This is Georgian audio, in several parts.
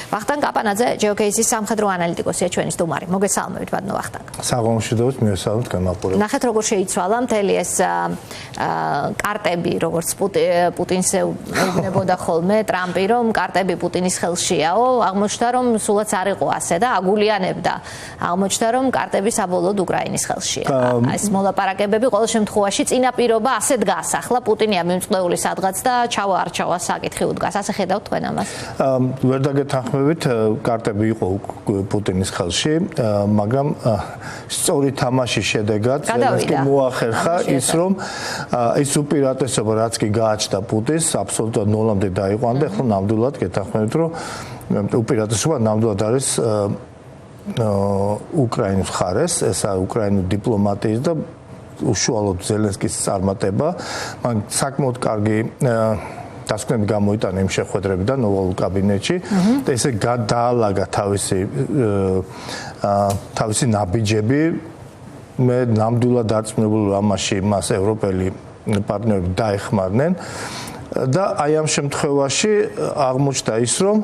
ვახტანგ კაპანაძე, GeoCase-ის სამხედრო ანალიტიკოსია ჩვენი სტუმარი. მოგესალმებით, ბატონო ვახტანგ. საღამოშიდობით მიესალმებით გამაყურებელს. ნახეთ როგორ შეიცვალა მთელი ეს კარტები, როგორც პუტინს ეუბნებოდა ხოლმე ტრამპი, რომ კარტები პუტინის ხელშიაო, აღმოჩნდა რომ სულაც არ იყო ასე და აგულიანებდა. აღმოჩნდა რომ კარტები საბოლოოდ უკრაინის ხელშია. ეს მოლაპარაკებები ყოველ შემთხვევაში წინაპირობა ასე დგას. ახლა პუტინია მიმწყეული სადღაც და ჩავა საკითხი უდგას. ასე ხედავთ თქვენ ამას? ვერ დაგეთანხმებით, კარტები იყო პუტინის ხელში, მაგრამ სწორი თამაშის შედეგად ზელენსკიმ მოახერხა ის რომ ის უპირატესობა რაც კი გააჩნდა პუტინს აბსოლუტურად ნოლამდე დაიყვანდა. ახლა ნამდვილად გეთანხმებით რომ უპირატესობა ნამდვილად არის უკრაინის მხარეს, ესა უკრაინის დიპლომატიის და უშუალოდ ზელენსკის წარმატება, მაგრამ საკმაოდ კარგი დასკვნები გამოიტანა იმ შეხვედრებიდან ოვალურ კაბინეტში და ესე გადაალაგა თავისი ნაბიჯები. მე ნამდვილად დარწმუნებული ამაში მას ევროპელი პარტნიორები დაეხმარნენ და აი ამ შემთხვევაში აღმოჩნდა ის რომ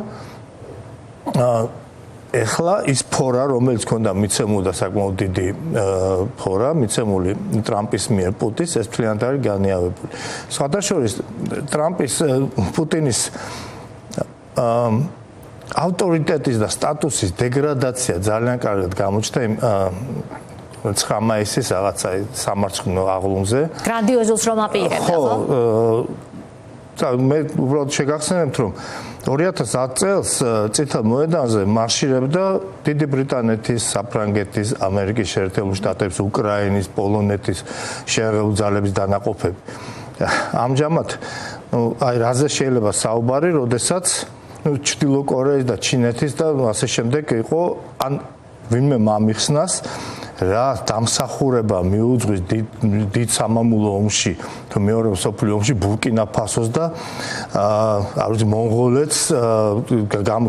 ეხლა ის ფორა რომელიც ქონდა მიცემული და საკმაოდ დიდი ფორა მიცემული ტრამპის მიერ პუტინს ეს მთლიანად არის განიავებული. სხვადასხვა ტრამპის პუტინის ავტორიტეტის და სტატუსის დეგრადაცია ძალიან კარგად გამოჩნდა იმ 9 მაისის რაღაცა სამარცხნო აღლუმზე. გრანდიოზულს რომ აპირებდა, ხო? მე უბრალოდ შეგახსენებთ რომ 2010 წელს წითელ მოედანზე მარშირებდა დიდი ბრიტანეთის, საფრანგეთის, ამერიკის შეერთებული შტატების, უკრაინის, პოლონეთის შეერთებული ძალების დანაყოფები. ამჟამად აი რაზე შეიძლება საუბარი, როდესაც ჩრდილო კორეის და ჩინეთის და ასე შემდეგ იყო ან ვინმე მომიხსნას რა დამსახურება მიუძღვის დიდ სამამულო ომში თუ მეორე მსოფლიო ომში ბურკინა ფასოს და არ ვიცი მონღოლეთს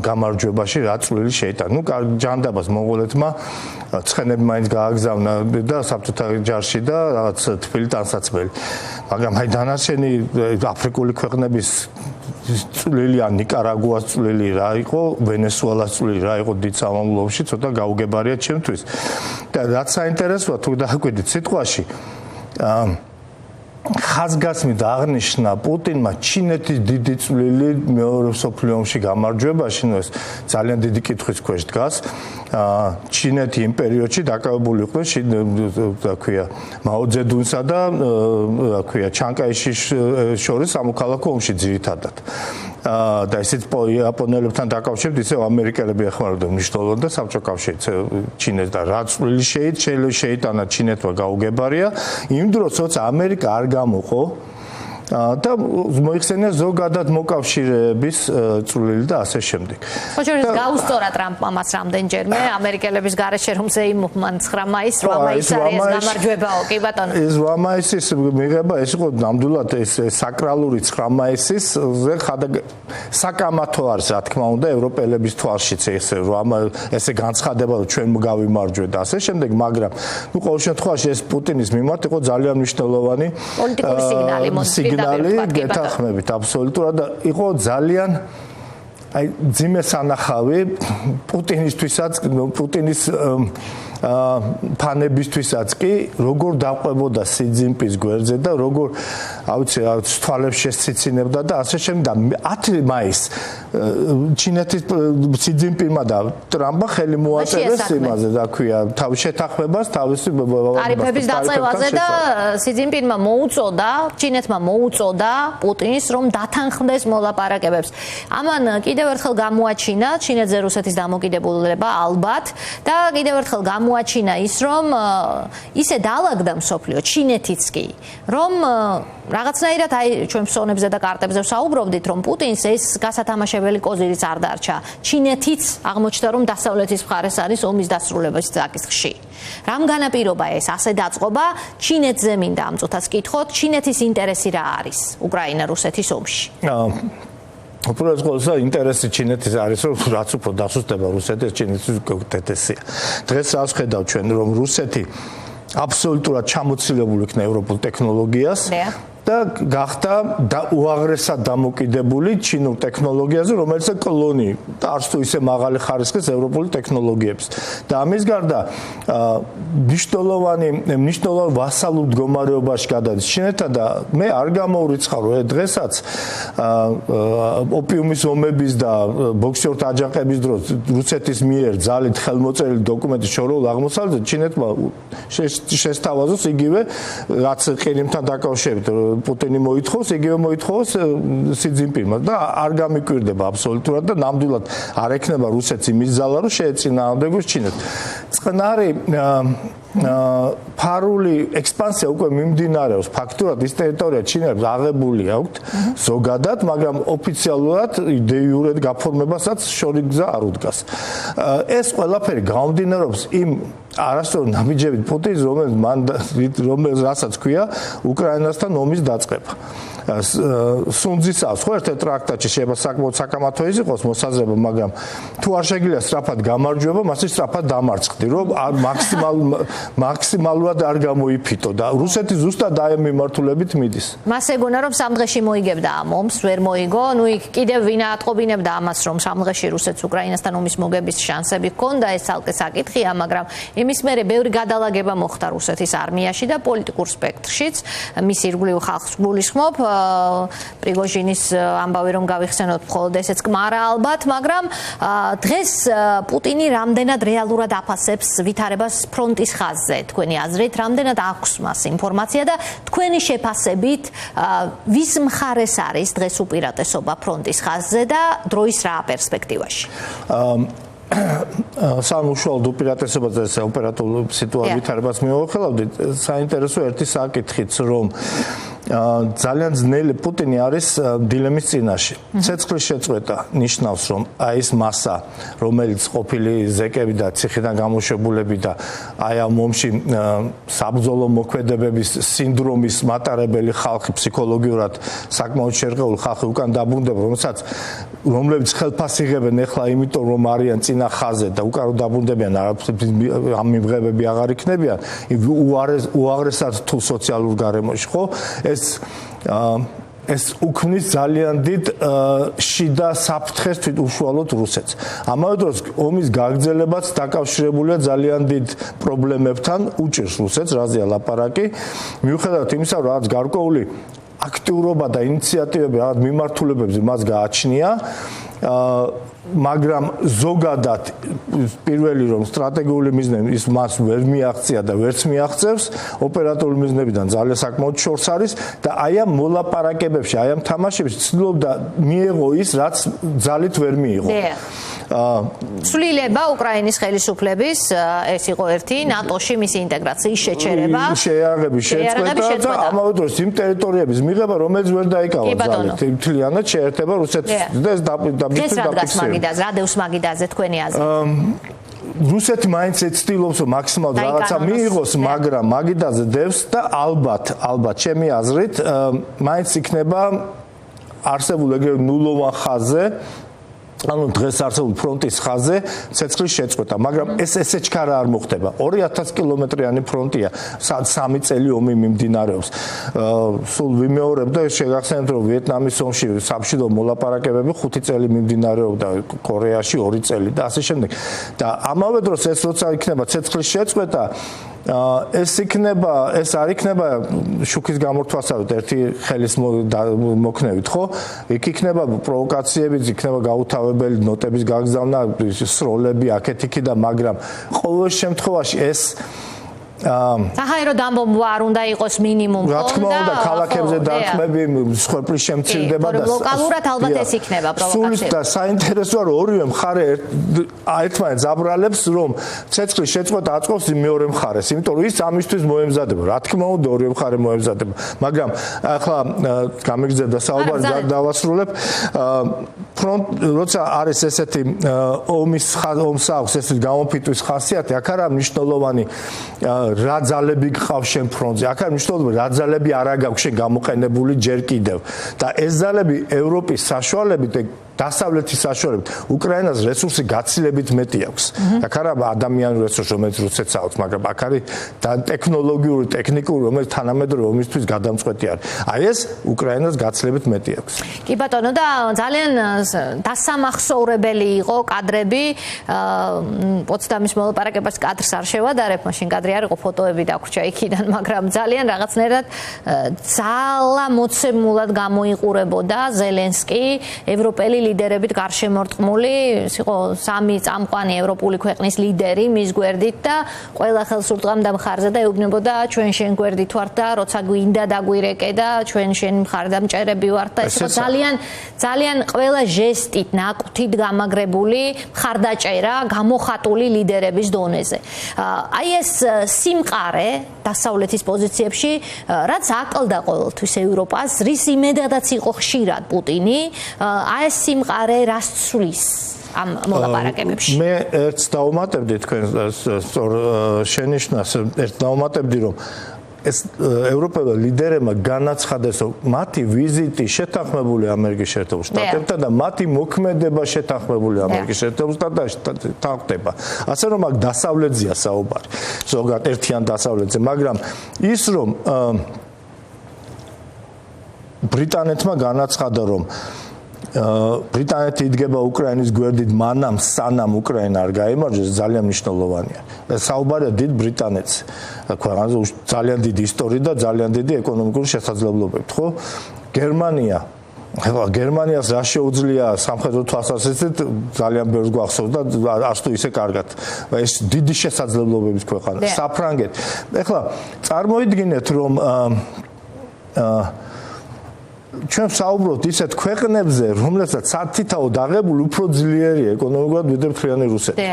გამარჯვებაში რა წვლილი შეიტანა. ნუ ჯანდაბას მონღოლეთმა ცხენები მაინც გააგზავნა და საბჭოთა ჯარში და რაღაც თბილი ტანსაცმელი. მაგრამ აი დანარჩენი აფრიკული ქვეყნების წვლილი ან ნიკარაგუას წვლილი რა იყო, ვენესუელას წვლილი რა იყო დიდ სამამულო ომში ცოტა გაუგებარია ჩემთვის. და რაც საინტერესოა თუ დააკვირდით სიტყვაში ხაზგასმით აღნიშნა პუტინმა ჩინეთის დიდი წვლილი მეორე მსოფლიო ომში გამარჯვებაში, ნუ ეს ძალიან დიდი კითხვის ქვეშ დგას. ჩინეთი იმ პერიოდში დაკავებული იყო რა ქვია მაოძედუნსა და რა ქვია ჩანკაიშის შორის სამოქალაქო ომში ძირითადად. და ისიც იაპონელებთან დაკავშირებით ისევ ამერიკელები ეხმარებოდნენ მნიშვნელოვნად და საბჭოთა კავშირიც ჩინეთს და რა წვლილი შეიტანა ჩინეთმა გაუგებარია. იმ დროს როცა ამერიკა არ გამოყო და მოიხსენია ზოგადად მოკავშირეების წვლილი და ასე შემდეგ. ოჩერეს გაუსწორა ტრამპმა მას რამდენჯერმე ამერიკელების გარეშე რომ ზეიმობმან 9 მაისს 8 მაისს არის გამარჯვებაო, კი ბატონო. ეს 8 მაისის მიღება ეს იყო ნამდვილად ეს საკრალური 9 მაისის საკამათო არის რა თქმა უნდა ევროპელების თვალშიც ესე განცხადება რომ ჩვენ გავიმარჯვეთ და ასე შემდეგ, მაგრამ ნუ ყოველ შემთხვევაში ეს პუტინის მიმართ იყო ძალიან მნიშვნელოვანი პოლიტიკური სიგნალი გეთანხმებით აბსოლუტურად და იყო ძალიან აი ძიმე სანახავი პუტინისთვისაც პუტინის ფანებისთვისაც კი როგორ დაყვებოდა სი ძინპინს გვერდზე და როგორ აუცი თვალებს შეციცინებდა და ასე შემდეგ. 10 მაისს ჩინეთის სი ძინპინმა და ტრამპმა ხელი მოაწერეს იმაზე და ქვია თავის შეთანხმებას თავისი ტარიფების დაწევაზე და სი ძინპინმა მოუწოდა ჩინეთმა მოუწოდა პუტინს რომ დათანხმდეს მოლაპარაკებებს. ამან კიდევ ერთხელ გამოაჩინა ჩინეთზე რუსეთის დამოკიდებულება ალბათ და კიდევ ერთხელ მოაჩინა ის რომ ისე დაალაგდა მსოფლიო ჩინეთიც კი რომ რაღაცნაირად აი ჩვენ ფსონებზე და კარტებზე ვსაუბრობდით რომ პუტინს ეს გასათამაშებელი კოზირიც არ დარჩა. ჩინეთიც აღმოჩნდა რომ დასავლეთის მხარეს არის ომის დასრულების საკითხში. რამ განაპირობა ეს ასე დაწყობა? ჩინეთზე მინდა ამ წუთას კითხოთ, ჩინეთის ინტერესი რა არის უკრაინა-რუსეთის ომში? უბრალოდ ყოველსა ინტერესი ჩინეთის არის რომ რაც უფრო დასუსტება რუსეთის ჩინეთის უკეთესია. დღეს რას ხედავთ ჩვენ რომ რუსეთი აბსოლუტურად ჩამოცილებული იქნა ევროპულ ტექნოლოგიას და გახდა უაღრესად დამოკიდებული ჩინურ ტექნოლოგიაზე, რომელიც კლონი და არც თუ ისე მაღალი ხარისხის ევროპული ტექნოლოგიების. და ამის გარდა მნიშვნელოვან ვასალურ მდგომარეობაში გადადის ჩინეთთან და მე არ გამოვრიცხავ რომ დღესაც ოპიუმის ომების და ბოქსერთა აჯანყების დროს რუსეთის მიერ ძალით ხელმოწერილი დოკუმენტის შორეულ აღმოსავლეთზე ჩინეთმა შესთავაზოს იგივე რაც ყირიმთან დაკავშირებით პუტინი მოითხოვს, იგივე მოითხოვს სი ძინპინმა და არ გამიკვირდება აბსოლუტურად და ნამდვილად არ ექნება რუსეთს იმის ძალა რომ შეეწინააღმდეგოს ჩინეთს. წყნარი ფარული ექსპანსია უკვე მიმდინარეობს. ფაქტურად ის ტერიტორია ჩინეთს აღებული აქვს ზოგადად, მაგრამ ოფიციალურად დე იურედ გაფორმებასაც შორი გზა არ უდგას. ეს ყველაფერი გამომდინარეობს იმ არასწორი ნაბიჯებით პუტინს, რომელსაც ქვია უკრაინასთან ომის დაწყება. სუნძისავს ხო ერთ ტრაქტატში შეიძლება საკმაოდ საკამათო იყოს მოსაზრება, მაგრამ თუ არ შეგიძლია სწრაფად გამარჯვება, მასე სწრაფად დამარცხდი, რომ მაქსიმალურად არ გამოიფიტო და რუსეთი ზუსტად აი მიმართულებით მიდის. მას ეგონა რომ სამდღეში მოიგებდა ამ ომს, ვერ მოიგო, ნუ იქ კიდევ ვინ აატყობინებდა ამას, რომ სამდღეში რუსეთს უკრაინასთან ომის მოგების შანსები ჰქონდა, ეს ცალკე საკითხია, მაგრამ იმის მერე ბევრი გადალაგება მოხდა რუსეთის არმიაში და პოლიტიკურ სპექტრშიც, მის ირგვლივ ხალხს გულისხმობ პრიგოჟინის ამბავი რომ გავიხსენოთ მხოლოდ ესეც კმარა ალბათ, მაგრამ დღეს პუტინი რამდენად რეალურად აფასებს ვითარებას ფრონტის ხაზზე, თქვენი აზრით, რამდენად აქვს მას ინფორმაცია და თქვენი შეფასებით ვის მხარეს არის დღეს უპირატესობა ფრონტის ხაზზე და დროის რა პერსპექტივაში? სამუშაოდ უპირატესობაზე ეს ოპერატიული სიტუაციის ვითარებას მივახელავდით, საინტერესო ერთი საკითხიც რომ ძალიან ძნელი პუტინი არის დილემის წინაშე. ცეცხლის შეწყვეტა ნიშნავს, რომ აი ეს მასა, რომელიც ყოფილი ზეკები და ციხიდან გამოშვებულები და აი ამ ომში საბრძოლო მოქმედებების სინდრომის მატარებელი ხალხი, ფსიქოლოგიურად საკმაოდ შერყეული ხალხი უკან დაბრუნდება, რომლებიც ხელფას იღებენ ახლა იმიტომ, რომ არიან წინა ხაზზე და უკან რომ დაბრუნდებიან, ამ მიღებები აღარ იქნებიან, უაღრესად თუ სოციალურ გარემოში, ხო? ეს უქმნის ძალიან დიდ შიდა საფრთხეს თვით უშუალოდ რუსეთს. ამავე დროს ომის გაგრძელებაც დაკავშირებულია ძალიან დიდ პრობლემებთან, უჭირს რუსეთს, რაზეა ლაპარაკი. მიუხედავად იმისა, რომ რაღაც გარკვეული აქტიურობა და ინიციატივები რაღაც მიმართულებებზე მას გააჩნია, მაგრამ ზოგადად პირველი რომ სტრატეგიული მიზნები ის მას ვერ მიაღწია და ვერც მიაღწევს, ოპერატიული მიზნებიდან ძალიან საკმაოდ შორს არის და აი ამ მოლაპარაკებებში, აი ამ თამაშებში ცდილობდა მიეღო ის, რაც ძალით ვერ მიიღო. ცვლილება უკრაინის ხელისუფლების, ეს იყო ერთი, ნატოში მისი ინტეგრაციის შეჩერება, შეიარაღების შეწყვეტა და ამავე დროს იმ ტერიტორიების მიღება, რომელიც ვერ დაიკავა ძალით, მთლიანად შეერთება რუსეთს და ეს დაფიქსირდა. რა დევს მაგიდაზე თქვენი აზრით? რუსეთი მაინც ეცდილობს რომ მაქსიმალურად რაღაცა მიიღოს, მაგრამ მაგიდაზე დევს და ალბათ ჩემი აზრით მაინც იქნება არსებულ ეგრევე ნულოვან ხაზზე, ანუ დღეს არსებულ ფრონტის ხაზზე ცეცხლის შეწყვეტა, მაგრამ ეს ესე ჩქარა არ მოხდება. 2000 კილომეტრიანი ფრონტია, სამი წელი ომი მიმდინარეობს. სულ ვიმეორებ და შეგახსენებთ, რომ ვიეტნამის ომში საბჭოთა მოლაპარაკებები 5 წელი მიმდინარეობდა, კორეაში 2 წელი და ასე შემდეგ. და ამავე დროს ეს როცა იქნება ცეცხლის შეწყვეტა, ეს არ იქნება შუქის გამორთვასავით ერთი ხელის მოქნევით, ხო? იქ იქნება პროვოკაციებიც, იქნება გაუთავებელი ნოტების გაგზავნა, სროლები აქეთ-იქიდან, მაგრამ ყოველ შემთხვევაში ეს საჰაერო დამბომბვა არ უნდა იყოს მინიმუმ, რა თქმა უნდა, ქალაქებზე დარტყმები, სხვეპრის შემცირდება და ლოკალურად ალბათ ეს იქნება პროვოკაციები. სულ და საინტერესოა, რომ ორივე მხარე ერთმანეთს აბრალებს, რომ ცეცხლის შეწყვეტა აწყობს მეორე მხარეს, იმიტომ რომ ის ამისთვის მოემზადება. რა თქმა უნდა, ორივე მხარე მოემზადება, მაგრამ ახლა გამიგზავნა საუბარი დავასრულებ. როცა არის ესეთი ომს აქვს ესეთი გამოფიტვის ხასიათი, აქ არა მნიშვნელოვანი რა ძალები გყავს შენ ფრონტზე, აქ არის მნიშვნელოვანი რა ძალები არა გაქვს შენ გამოყენებული ჯერ კიდევ და ეს ძალები ევროპის საშუალებით დასავლეთის საშუალებით უკრაინას რესურსი გაცილებით მეტი აქვს. აქ არა ადამიანური რესურსი, რომელიც რუსეთს აქვს, მაგრამ აქ არის ტექნოლოგიური, ტექნიკური, რომელიც თანამედროვე ომისთვის გადამწყვეტი არის. აი ეს უკრაინას გაცილებით მეტი აქვს. კი ბატონო და ძალიან დასამახსოვრებელი იყო კადრები. პოცდამის მოლაპარაკებას კადრს არ შევადარებ, მაშინ კადრი არ იყო, ფოტოები დაგვრჩა იქიდან, მაგრამ ძალიან რაღაცნაირად ძალა მოცემულად გამოიყურებოდა ზელენსკი ევროპელი ლიდერებით გარშემორტყმული, ის იყო სამი წამყვანი ევროპული ქვეყნის ლიდერი მის გვერდით და ყველა ხელსურდღამდა მხარზე და ეუბნებოდა ჩვენ შენ გვერდით ვართ და როცა გვინდა დაგვირეკე და ჩვენ შენ მხარდამჭერები ვართ და ეს იყო ძალიან ყველა ჟესტით ნაკვთით გამაგრებული მხარდაჭერა გამოხატული ლიდერების დონეზე. აი ეს სიმყარე დასავლეთის პოზიციებში რაც აკლდა ყოველთვის ევროპას, რის იმედადაც იყო ხშირად პუტინი, აი ეს სიმყარე რას ცვლის ამ მოლაპარაკებებში. მე ერთს დავუმატებდი თქვენ სწორ შენიშვნას, ერთ დავუმატებდი რომ ეს ევროპელი ლიდერებმა განაცხადეს, რომ მათი ვიზიტი შეთანხმებული ამერიკის შეერთებულ შტატებთან და მათი მოქმედება შეთანხმებული ამერიკის შეერთებულ შტატებთან თანხდება. ასე რომ აქ დასავლეთზეა საუბარი. ზოგადად ერთიან დასავლეთზე, მაგრამ ის რომ ბრიტანეთმა განაცხადა, რომ ბრიტანეთი იდგება უკრაინის გვერდით მანამ სანამ უკრაინა არ გაიმარჯვეს, ძალიან მნიშვნელოვანია. საუბარია დიდ ბრიტანეთს. ქვეყანაზე ძალიან დიდი ისტორია და ძალიან დიდი ეკონომიკური შესაძლებლობებით, ხო? გერმანიას რა შეუძლია სამხედრო თვალსაზრისით ძალიან ბევრს გვახსოვს და არც თუ ისე კარგად. ეს დიდი შესაძლებლობების ქვეყანა. საფრანგეთი. ეხლა წარმოიდგინეთ, რომ ჩვენ საუბრობთ ისეთ ქვეყნებზე, რომლებსაც სათითაოდ აღებული უფრო ძლიერია ეკონომიკურად ვიდრე მთლიანი რუსეთი.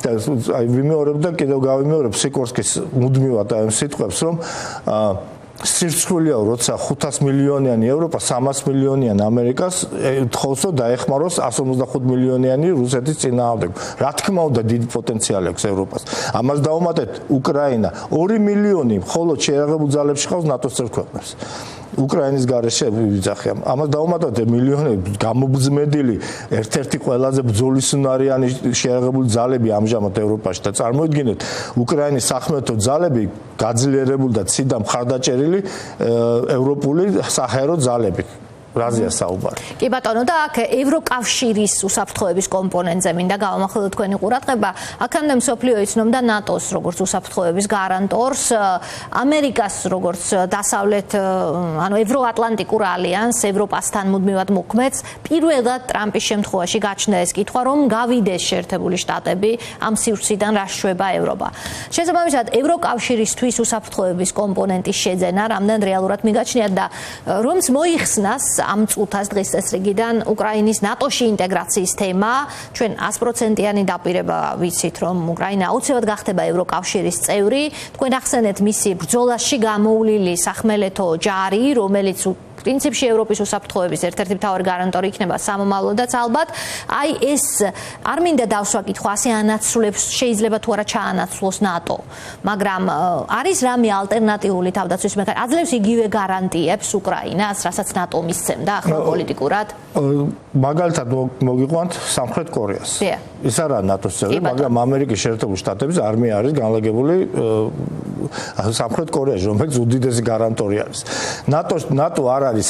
და აი ვიმეორებ და კიდევ გავიმეორებ სიკორსკის მუდმივად ამ სიტყვებს, რომ სირცხვილია, როცა 500 მილიონიანი ევროპა 300 მილიონიანი ამერიკას თხოვსო დაეხმაროს 155 მილიონიანი რუსეთის წინააღმდეგ. რა თქმა უნდა, დიდი პოტენციალი აქვს ევროპას. ამას დავუმატეთ უკრაინა 2 მილიონი მხოლოდ შეიარაღებულ ძალებში ყავს ნატოს წევრ ქვეყნებს. უკრაინის გარეშე ვიძახია. ამას დავუმატოთ მილიონები გამოგზმედილი ერთ-ერთი ყველაზე ბრძოლისუნარიანი შეიარაღებული ძალები ამჟამად ევროპაში და წარმოიდგინეთ უკრაინის სახმელეთო ძალები გაძლიერებული და ციდან მხარდაჭერილი ევროპული საჰაერო ძალებით. რაზეა საუბარი? კი ბატონო და აქ ევროკავშირის უსაფრთხოების კომპონენტზე მინდა გავამახვილოთ თქვენი ყურადღება. აქამდე მსოფლიო იცნობდა ნატოს როგორც უსაფრთხოების გარანტორს, ამერიკას როგორც დასავლეთ, ანუ ევროატლანტიკურ ალიანსს, ევროპასთან მუდმივად მოქმედს. პირველად ტრამპის შემთხვევაში გაჩნდა ეს კითხვა, რომ გავიდეს შეერთებული შტატები ამ სივრციდან რა შვება ევროპა. შესაბამისად, ევროკავშირისთვის უსაფრთხოების კომპონენტის შეძენა რამდენ რეალურად მიგაჩნიათ და რომც მოიხსნას ამ წუთას დღის წესრიგიდან უკრაინის ნატოში ინტეგრაციის თემა, ჩვენ 100%-იანი დაპირება ვიცით, რომ უკრაინა აუცილებლად გახდება ევროკავშირის წევრი. თქვენ ახსენეთ მისი ბრძოლაში გამოვლილი სახმელეთო ჯარი, რომელიც პრინციპში ევროპის უსაფრთხოების ერთ-ერთი მთავარი გარანტორი იქნება სამომავლოდაც ალბათ. აი ეს არ მინდა დავსვა კითხვა, ასე ანაცვლებს, შეიძლება თუ არა ჩაანაცვლოს ნატო, მაგრამ არის რამე ალტერნატიული თავდაცვის მექანიზმი, აძლევს იგივე გარანტიებს უკრაინას, რასაც ნატო მისცემდა ახლა პოლიტიკურად? მაგალითად მოგიყვანთ სამხრეთ კორეას. ის არა ნატოს წევრი, მაგრამ ამერიკის შეერთებული შტატების არმია არის განლაგებული სამხრეთ კორეაში, რომელიც უდიდესი გარანტორი არის. ნატო არ არის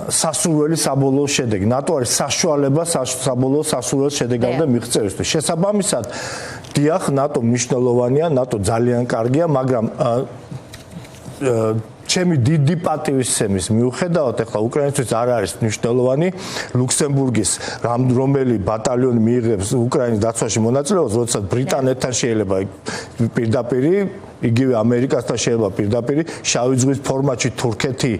სასურველი საბოლოო შედეგი. ნატო არის საშუალება საბოლოო სასურველ შედეგამდე მიღწევისთვის. შესაბამისად, დიახ, ნატო მნიშვნელოვანია, ნატო ძალიან კარგია, მაგრამ ჩემი დიდი პატივისცემის მიუხედავად, ახლა უკრაინისთვის არ არის მნიშვნელოვანი ლუქსემბურგის რომელი ბატალიონი მიიღებს უკრაინის დაცვაში მონაწილეობას, როდესაც ბრიტანეთთან შეიძლება პირდაპირ იგივე ამერიკასთან შეიძლება პირდაპირ შავი ზღვის ფორმატში თურქეთი,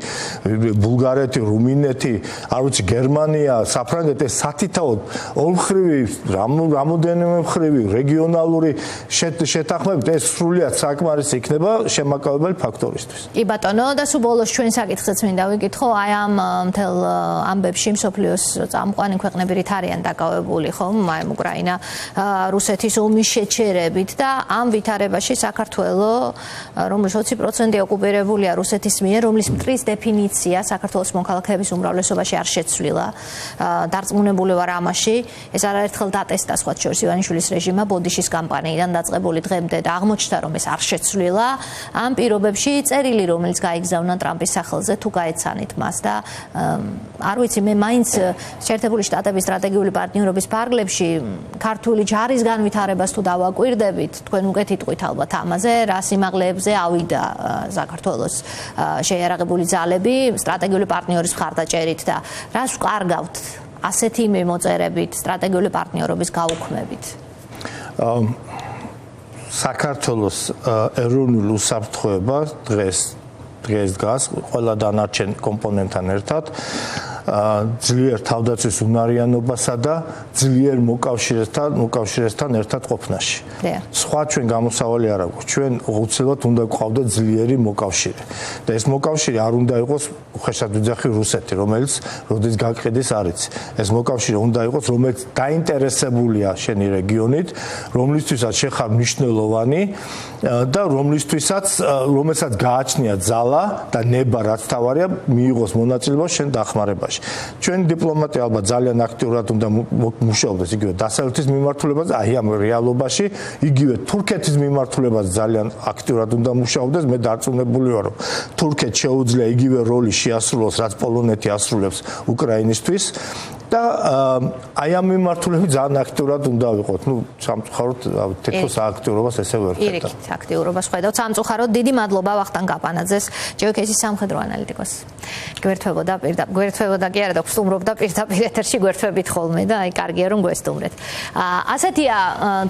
ბულგარეთი, რუმინეთი, არ ვიცი გერმანია, საფრანგეთი სათითაოდ ორმხრივი, რამოდენიმე მხრივი რეგიონალური შეთანხმებით ეს სრულიად საკმარისი იქნება შემაკავებელი ფაქტორისთვის. კი ბატონო, და სულ ბოლოს ჩვენ საკითხიც მინდა ვიკითხო, აი ამ მთელ ამბებში მსოფლიოს წამყვანი ქვეყნები რით არიან დაკავებული, ხომ? აი უკრაინა, რუსეთის ომის შეჩერებით და ამ ვითარებაში საქართველოს რომლის 20% ოკუპირებულია რუსეთის მიერ, რომლის მტრის დეფინიცია საქართველოს მოქალაქეების უმრავლესობაში არ შეცვლილა. დარწმუნებული ვარ ამაში. ეს არაერთხელ დატესტა სხვა შორის ივანიშვილის რეჟიმმა ბოდიშის კამპანიიდან დაწყებული დღემდე და აღმოჩნდა, რომ ეს არ შეცვლილა. ამ პირობებში წერილი, რომელიც გაიგზავნა ტრამპის სახელზე, თუ გაეცანით მას და არ ვიცი, მე მაინც შეერთებული შტატების სტრატეგიული პარტნიორობის ფარგლებში ქართული ჯარის განვითარებას თუ დავაკვირდებით, თქვენ უკეთ იტყვით ალბათ ამაზე, რა სიმაღლეებზე ავიდა საქართველოს შეიარაღებული ძალები სტრატეგიული პარტნიორის მხარდაჭერით და რას ვკარგავთ ასეთი მიმოწერებით სტრატეგიული პარტნიორობის გაუქმებით? საქართველოს ეროვნულ უსაფრთხოებას დღეს დგას ყველა დანარჩენ კომპონენტთან ერთად ძლიერ თავდაცვის უნარიანობასა და ძლიერ მოკავშირესთან ერთად ყოფნაში. სხვა ჩვენ გამოსავალი არ აქვს. ჩვენ უცებად უნდა გვყავდეთ ძლიერი მოკავშირე. და ეს მოკავშირე არ უნდა იყოს უხეშად ვიძახი რუსეთი, რომელიც როდის გაკეთდეს არის. ეს მოკავშირე უნდა იყოს, რომელიც დაინტერესებულია შენი რეგიონით, რომლისთვისაც შეხარ მნიშვნელოვანი და რომელსაც გააჩნია ძალა და ნება რაც თავარია მიიღოს მონაწილეობა შენ დახმარებაში. ჩვენ დიპლომატია ალბათ ძალიან აქტიურად უნდა მუშაობდეს იგივე დასავლეთის მიმართულებაზე, აი ამ რეალობაში იგივე თურქეთის მიმართულებაზე ძალიან აქტიურად უნდა მუშაობდეს. მე დარწმუნებული ვარ, რომ თურქეთს შეუძლია იგივე როლი შეასრულოს, რაც პოლონეთი ასრულებს უკრაინისთვის. და აი ამ მიმართულებით ძალიან აქტიურად უნდა ვიყოთ. სამწუხაროდ თითქოს აქტიურობას ესე ვერ ხედავ. ირიქით აქტიურობას ხედავთ. სამწუხაროდ დიდი მადლობა ვახტანგ კაპანაძეს, ჯეოქეისის სამხედრო ანალიტიკოს. გვერდთვებოდა კი არა და გსტუმრობდა პირდაპირ ეთერში გვერდთვებით ხოლმე და აი კარგია რომ გვესტუმრეთ. ასეთია